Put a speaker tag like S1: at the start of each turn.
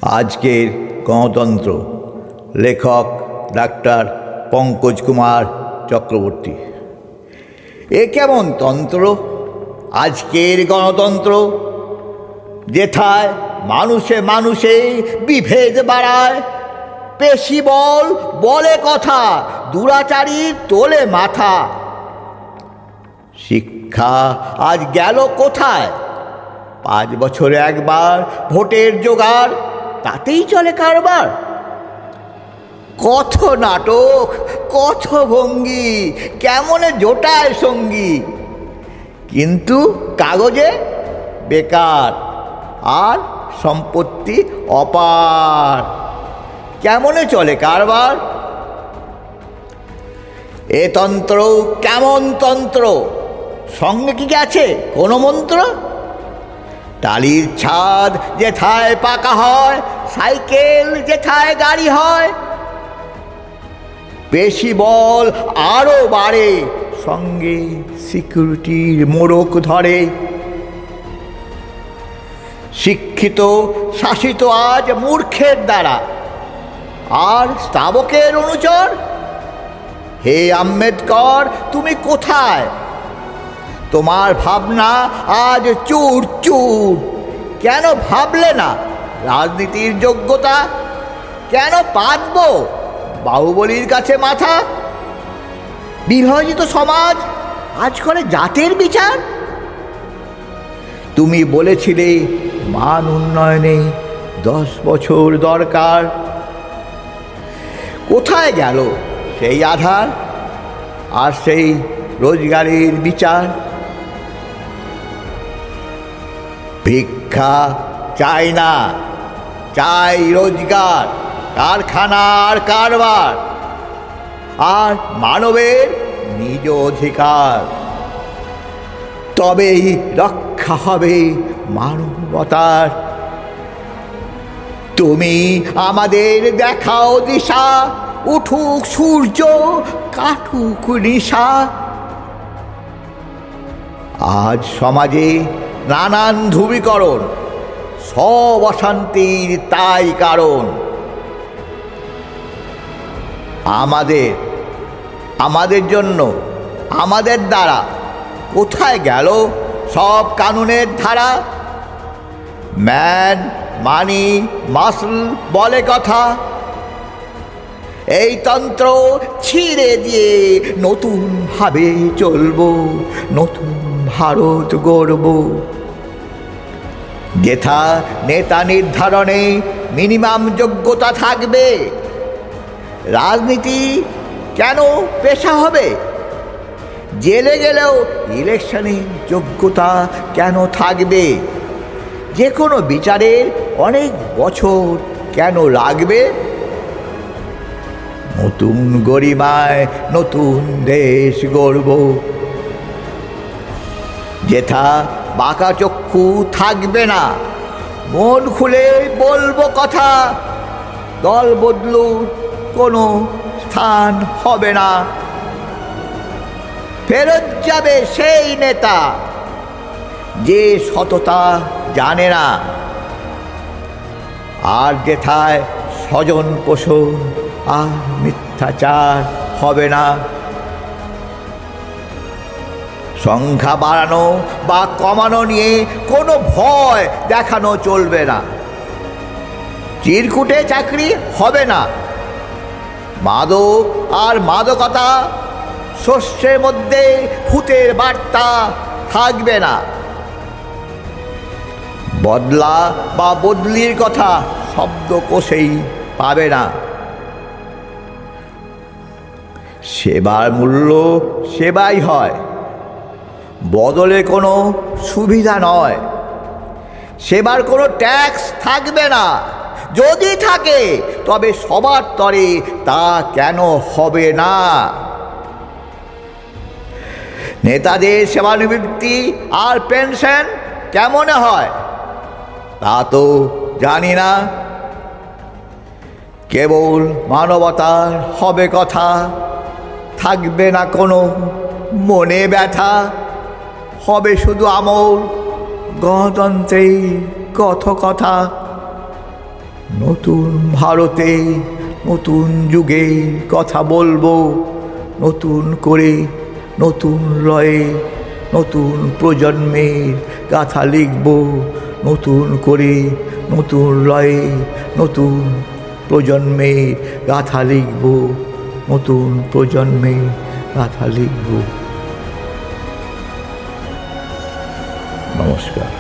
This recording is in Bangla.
S1: আজকের গণতন্ত্র, লেখক ডাক্তার পঙ্কজ কুমার চক্রবর্তী। এ কেমন তন্ত্র আজকের গণতন্ত্র, যেথায় মানুষে মানুষে বিভেদ বাড়ায়, পেশি বল বলে কথা, দুরাচারী তোলে মাথা। শিক্ষা আজ গেল কোথায়? 5 বছরে একবার ভোটের জোগাড়, তাতেই চলে কারবার। কত নাটক, কত ভঙ্গি, কেমনে জোটায় সঙ্গী, কিন্তু কাগজে বেকার, আর সম্পত্তি অপার। কেমনে চলে কারবার? এ তন্ত্র কেমন তন্ত্র, সঙ্গে কি আছে কোনো মন্ত্র? টালির ছাদ যেথায় পাকা হয়, সাইকেল যেথায় গাড়ি হয়। পেশি বল আরও বাড়ে, সঙ্গে সিকিউরিটির মোড়ক ধরে। শিক্ষিত শাসিত আজ মূর্খের দ্বারা, আর স্তাবকের অনুচর। হে আম্বেদকর, তুমি কোথায়? তোমার ভাবনা আজ চুর চুর। কেন ভাবলে না রাজনীতির যোগ্যতা? কেন পাতব বাহুবলীর কাছে মাথা? বিভাজিত সমাজ আজ করে জাতের বিচার। তুমি বলেছিলে মান উন্নয়নে 10 বছর দরকার। কোথায় গেল সেই আধার আর সেই রোজগারের বিচার? ভিক্ষা চাই না, চাই রোজগার, কারখানার কারবার, আর মানবের নিজ অধিকার। তবেই রক্ষা হবে মানবতার। তুমি আমাদের দেখাও দিশা, উঠুক সূর্য, কাটুক নিশা। আজ সমাজে নানান ধ্রুবীকরণ, সব অশান্তির তাই কারণ। আমাদের জন্য, আমাদের দ্বারা কোথায় গেল সব কানুনের ধারা? ম্যান মানি মাসল বলে কথা। এই তন্ত্র ছিঁড়ে দিয়ে নতুন ভাবে চলবো, নতুন ভারত গড়ব। যেথা নেতা নির্ধারণে মিনিমাম যোগ্যতা থাকবে। রাজনীতি কেন পেশা হবে? জেলে গেলেও ইলেকশনে যোগ্যতা কেন থাকবে? যে কোনো বিচারের অনেক বছর কেন লাগবে? নতুন গরিমায় নতুন দেশ গড়ব। যেথা বাঁকা চক্ষু থাকবে না, মন খুলে বলবো কথা। দল বদলুর কোনো স্থান হবে না। ফেরত যাবে সেই নেতা যে সততা জানে না, আর যেথায় স্বজন পোষণ আর মিথ্যাচার হবে না। সংখ্যা বাড়ানো বা কমানো নিয়ে কোনো ভয় দেখানো চলবে না। চিরকুটে চাকরি হবে না। মাদক আর মাদকতা, শস্যের মধ্যে ভূতের বার্তা থাকবে না। বদলা বা বদলির কথা শব্দকোষেই পাবে না। সেবার মূল্য সেবাই হয়, বদলে কোনো সুবিধা নয়। সেবার কোনো ট্যাক্স থাকবে না। যদি থাকে তবে সবার তরে তা কেন হবে না? নেতাদের সেবানিবৃত্তি আর পেনশন কেমনে হয় তা তো জানি না। কেবল মানবতার হবে কথা, থাকবে না কোনো মনে ব্যথা। হবে শুধু আমল গণতন্ত্রের কথা। নতুন ভারতে নতুন যুগের কথা বলবো, নতুন করে নতুন লয়ে নতুন প্রজন্মের গাথা লিখব, নতুন করে নতুন লয়ে নতুন প্রজন্মের গাথা লিখব, নতুন প্রজন্মের গাথা লিখব। নমস্কার।